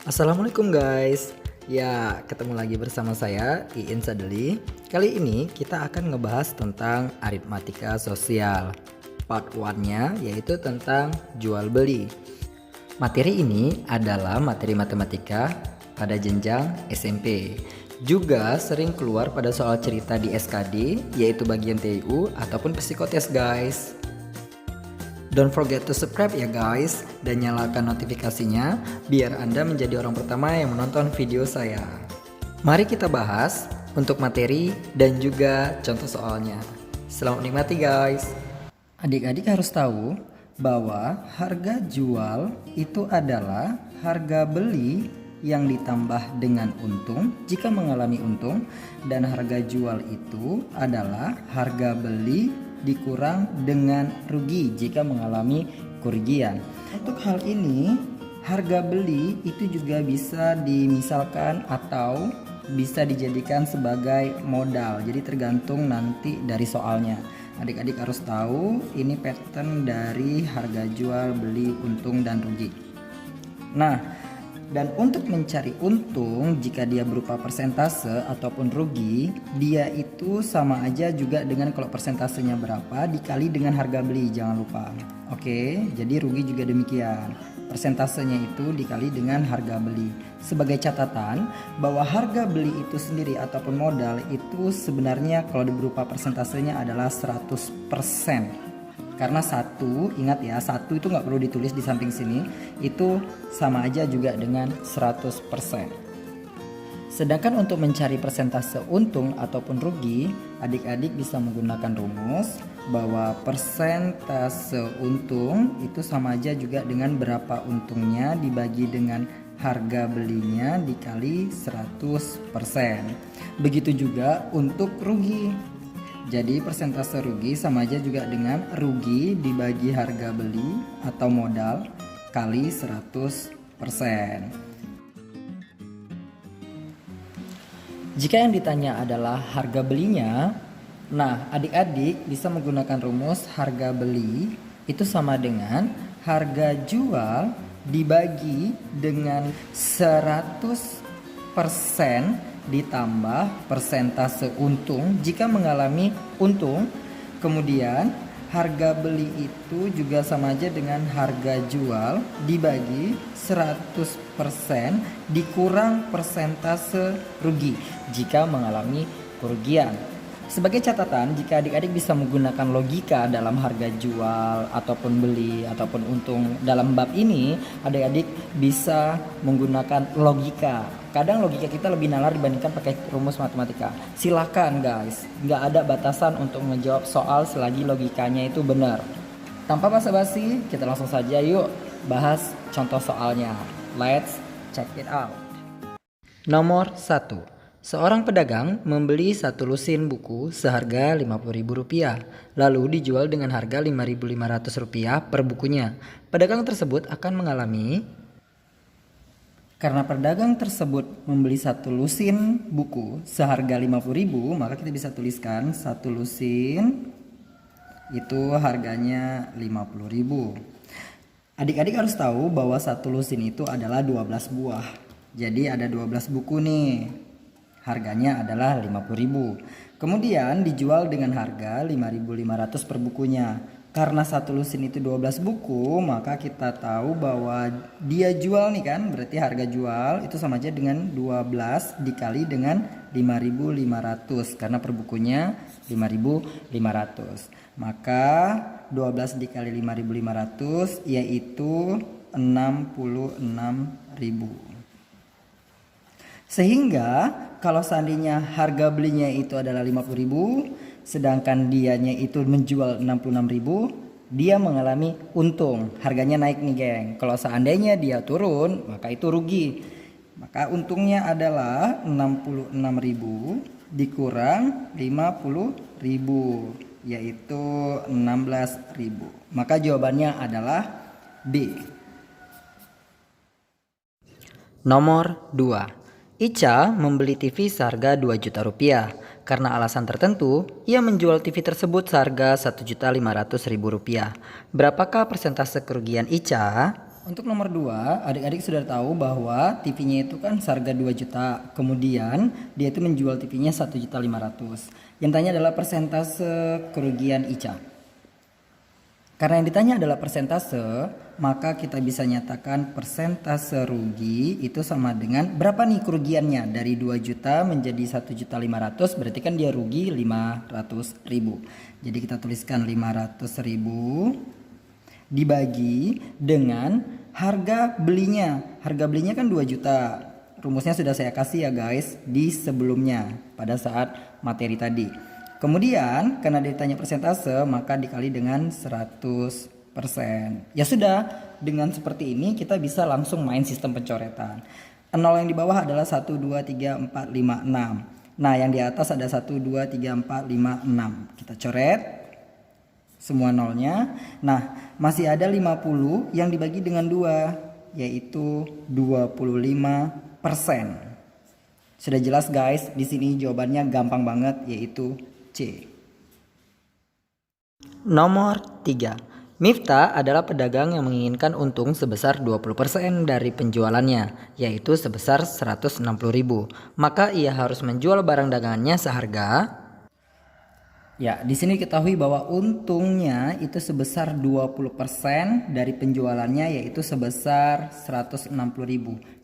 Assalamualaikum guys. Ya, ketemu lagi bersama saya Iin Sadeli. Kali ini kita akan ngebahas tentang aritmatika sosial. Part 1-nya yaitu tentang jual beli. Materi ini adalah materi matematika pada jenjang SMP. Juga sering keluar pada soal cerita di SKD, yaitu bagian TIU ataupun psikotes guys. Don't forget to subscribe ya guys, dan nyalakan notifikasinya biar Anda menjadi orang pertama yang menonton video saya. Mari kita bahas untuk materi dan juga contoh soalnya. Selamat menikmati guys. Adik-adik harus tahu bahwa harga jual itu adalah harga beli yang ditambah dengan untung jika mengalami untung, dan harga jual itu adalah harga beli dikurang dengan rugi jika mengalami kerugian. Untuk hal ini, harga beli itu juga bisa dimisalkan atau bisa dijadikan sebagai modal. Jadi tergantung nanti dari soalnya. Adik-adik harus tahu ini pattern dari harga jual, beli, untung, dan rugi. Nah, dan untuk mencari untung jika dia berupa persentase ataupun rugi, dia itu sama aja juga dengan kalau persentasenya berapa dikali dengan harga beli, jangan lupa. Oke, jadi rugi juga demikian. Persentasenya itu dikali dengan harga beli. Sebagai catatan bahwa harga beli itu sendiri ataupun modal itu sebenarnya kalau berupa persentasenya adalah 100%. Karena satu, ingat ya, satu itu nggak perlu ditulis di samping sini, itu sama aja juga dengan 100%. Sedangkan untuk mencari persentase untung ataupun rugi, adik-adik bisa menggunakan rumus bahwa persentase untung itu sama aja juga dengan berapa untungnya dibagi dengan harga belinya dikali 100%. Begitu juga untuk rugi. Jadi persentase rugi sama aja juga dengan rugi dibagi harga beli atau modal kali 100%. Jika yang ditanya adalah harga belinya, nah adik-adik bisa menggunakan rumus harga beli itu sama dengan harga jual dibagi dengan 100% ditambah persentase untung jika mengalami untung. Kemudian harga beli itu juga sama aja dengan harga jual dibagi 100% dikurang persentase rugi jika mengalami kerugian. Sebagai catatan, jika adik-adik bisa menggunakan logika dalam harga jual ataupun beli ataupun untung dalam bab ini, adik-adik bisa menggunakan logika. Kadang logika kita lebih nalar dibandingkan pakai rumus matematika. Silakan guys, nggak ada batasan untuk menjawab soal selagi logikanya itu benar. Tanpa basa-basi, kita langsung saja yuk bahas contoh soalnya. Let's check it out. Nomor 1. Seorang pedagang membeli satu lusin buku seharga Rp50.000, lalu dijual dengan harga Rp5.500 per bukunya. Pedagang tersebut akan mengalami, karena pedagang tersebut membeli satu lusin buku seharga Rp50.000, maka kita bisa tuliskan satu lusin itu harganya Rp50.000. Adik-adik harus tahu bahwa satu lusin itu adalah 12 buah. Jadi ada 12 buku nih. Harganya adalah Rp50.000. Kemudian dijual dengan harga Rp5.500 per bukunya. Karena satu lusin itu 12 buku, maka kita tahu bahwa dia jual nih kan, berarti harga jual itu sama aja dengan 12 dikali dengan Rp5.500 karena per bukunya Rp5.500. Maka 12 dikali Rp5.500 yaitu Rp66.000. Sehingga kalau seandainya harga belinya itu adalah Rp50.000, sedangkan dianya itu menjual Rp66.000, dia mengalami untung. Harganya naik nih geng. Kalau seandainya dia turun, maka itu rugi. Maka untungnya adalah Rp66.000 dikurang Rp50.000, yaitu Rp16.000. Maka jawabannya adalah B. Nomor 2. Ica membeli TV seharga Rp2.000.000. Karena alasan tertentu, ia menjual TV tersebut seharga Rp1.500.000. Berapakah persentase kerugian Ica? Untuk nomor 2, adik-adik sudah tahu bahwa TV-nya itu kan seharga 2 juta. Kemudian dia itu menjual TV-nya 1.500.000. Yang ditanya adalah persentase kerugian Ica. Karena yang ditanya adalah persentase, maka kita bisa nyatakan persentase rugi itu sama dengan berapa nih kerugiannya. Dari 2 juta menjadi 1.500.000, berarti kan dia rugi 500.000. Jadi kita tuliskan 500.000 dibagi dengan harga belinya. Harga belinya kan 2 juta. Rumusnya sudah saya kasih ya guys di sebelumnya pada saat materi tadi. Kemudian karena ditanya persentase maka dikali dengan 100%. Ya sudah, dengan seperti ini kita bisa langsung main sistem pencoretan. 0 yang di bawah adalah 1, 2, 3, 4, 5, 6. Nah yang di atas ada 1, 2, 3, 4, 5, 6. Kita coret semua nolnya. Nah, masih ada 50 yang dibagi dengan 2, yaitu 25%. Sudah jelas guys, di sini jawabannya gampang banget, yaitu C. Nomor 3. Miftah adalah pedagang yang menginginkan untung sebesar 20% dari penjualannya, yaitu sebesar 160.000. Maka ia harus menjual barang dagangannya seharga. Ya, di sini ketahui bahwa untungnya itu sebesar 20% dari penjualannya, yaitu sebesar 160.000.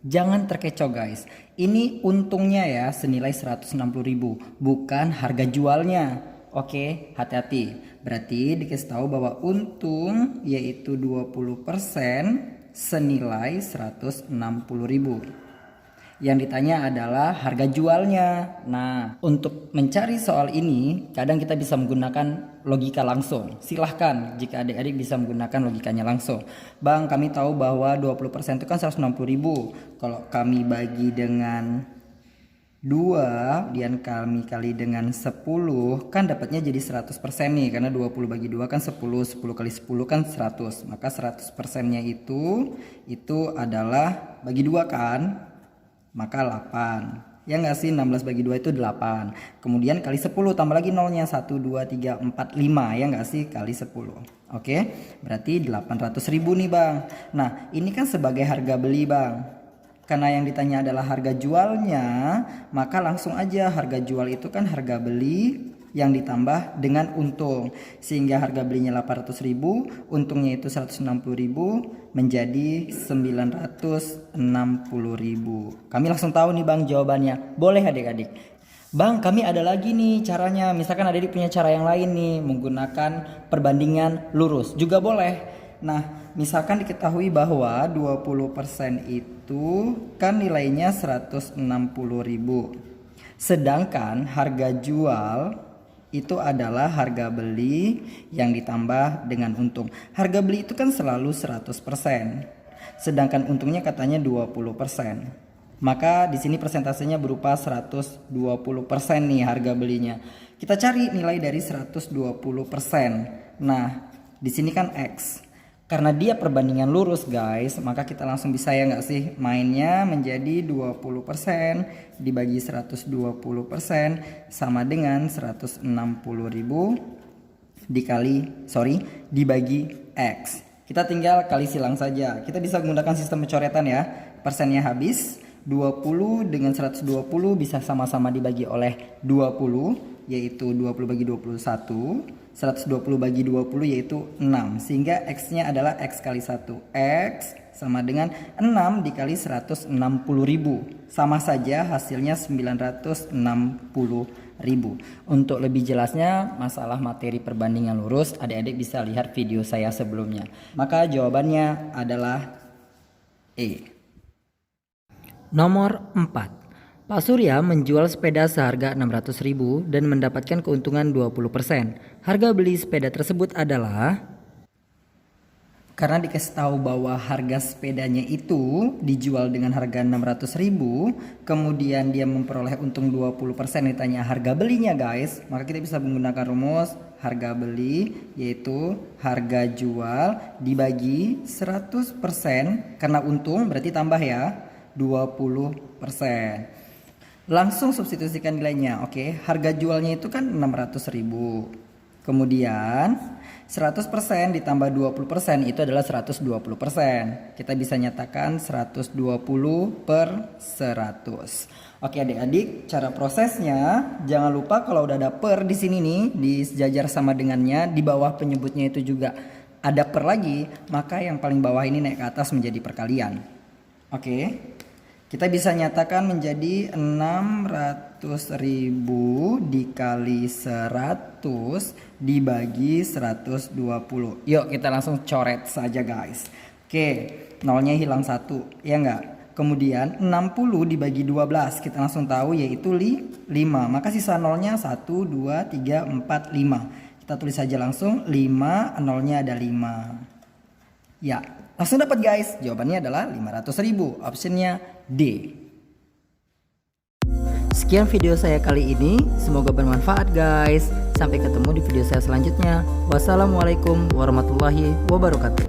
Jangan terkecoh guys. Ini untungnya ya senilai 160.000, bukan harga jualnya. Oke, hati-hati. Berarti dikasih tahu bahwa untung yaitu 20% senilai 160.000. Yang ditanya adalah harga jualnya. Nah, untuk mencari soal ini, kadang kita bisa menggunakan logika langsung. Silahkan jika adik-adik bisa menggunakan logikanya langsung. Bang, kami tahu bahwa 20% itu kan 160.000. Kalau kami bagi dengan 2 dan kami kali dengan 10, kan dapatnya jadi 100% nih. Karena 20 bagi 2 kan 10, 10 kali 10 kan 100. Maka 100%-nya itu adalah bagi 2 kan? Maka 8. Ya nggak sih, 16 bagi 2 itu 8. Kemudian kali 10 tambah lagi nolnya 1, 2, 3, 4, 5. Ya nggak sih, kali 10. Oke, berarti 800.000 nih bang. Nah ini kan sebagai harga beli bang. Karena yang ditanya adalah harga jualnya, maka langsung aja harga jual itu kan harga beli yang ditambah dengan untung, sehingga harga belinya 800.000, untungnya itu 160.000, menjadi 960.000. Kami langsung tahu nih bang jawabannya. Boleh adik-adik? Bang, kami ada lagi nih caranya. Misalkan adik punya cara yang lain nih, menggunakan perbandingan lurus juga boleh. Nah, misalkan diketahui bahwa 20% itu kan nilainya 160.000. Sedangkan harga jual itu adalah harga beli yang ditambah dengan untung. Harga beli itu kan selalu 100%. Sedangkan untungnya katanya 20%. Maka di sini persentasenya berupa 120% nih harga belinya. Kita cari nilai dari 120%. Nah, di sini kan X. Karena dia perbandingan lurus guys, maka kita langsung bisa ya nggak sih mainnya menjadi 20% dibagi 120% sama dengan 160.000 dibagi X. Kita tinggal kali silang saja. Kita bisa menggunakan sistem pencoretan ya. Persennya habis, 20 dengan 120 bisa sama-sama dibagi oleh 20, yaitu 20 bagi 21. 120 bagi 20 yaitu 6, sehingga X-nya adalah X kali 1. X sama dengan 6 dikali 160.000. Sama saja hasilnya 960.000. Untuk lebih jelasnya masalah materi perbandingan lurus, adik-adik bisa lihat video saya sebelumnya. Maka jawabannya adalah E. Nomor 4. Pak Surya menjual sepeda seharga 600.000 dan mendapatkan keuntungan 20%. Harga beli sepeda tersebut adalah, karena dikasih tahu bahwa harga sepedanya itu dijual dengan harga 600.000, kemudian dia memperoleh untung 20%, ditanya harga belinya guys, maka kita bisa menggunakan rumus harga beli yaitu harga jual dibagi 100%, karena untung berarti tambah ya 20%. Langsung substitusikan nilainya. Oke, harga jualnya itu kan 600.000. Kemudian 100% ditambah 20% itu adalah 120%. Kita bisa nyatakan 120 per 100. Oke adik-adik, cara prosesnya jangan lupa kalau udah ada per di sini nih, disejajar sama dengannya, di bawah penyebutnya itu juga ada per lagi, maka yang paling bawah ini naik ke atas menjadi perkalian. Oke. Kita bisa nyatakan menjadi 600.000 dikali 100 dibagi 120. Yuk kita langsung coret saja guys. Oke, nolnya hilang 1, ya enggak? Kemudian 60 dibagi 12, kita langsung tahu yaitu 5. Maka sisa nolnya 1, 2, 3, 4, 5. Kita tulis saja langsung 5, nolnya ada 5. Ya, langsung dapat guys. Jawabannya adalah 500.000. Optionnya D. Sekian video saya kali ini. Semoga bermanfaat guys. Sampai ketemu di video saya selanjutnya. Wassalamualaikum warahmatullahi wabarakatuh.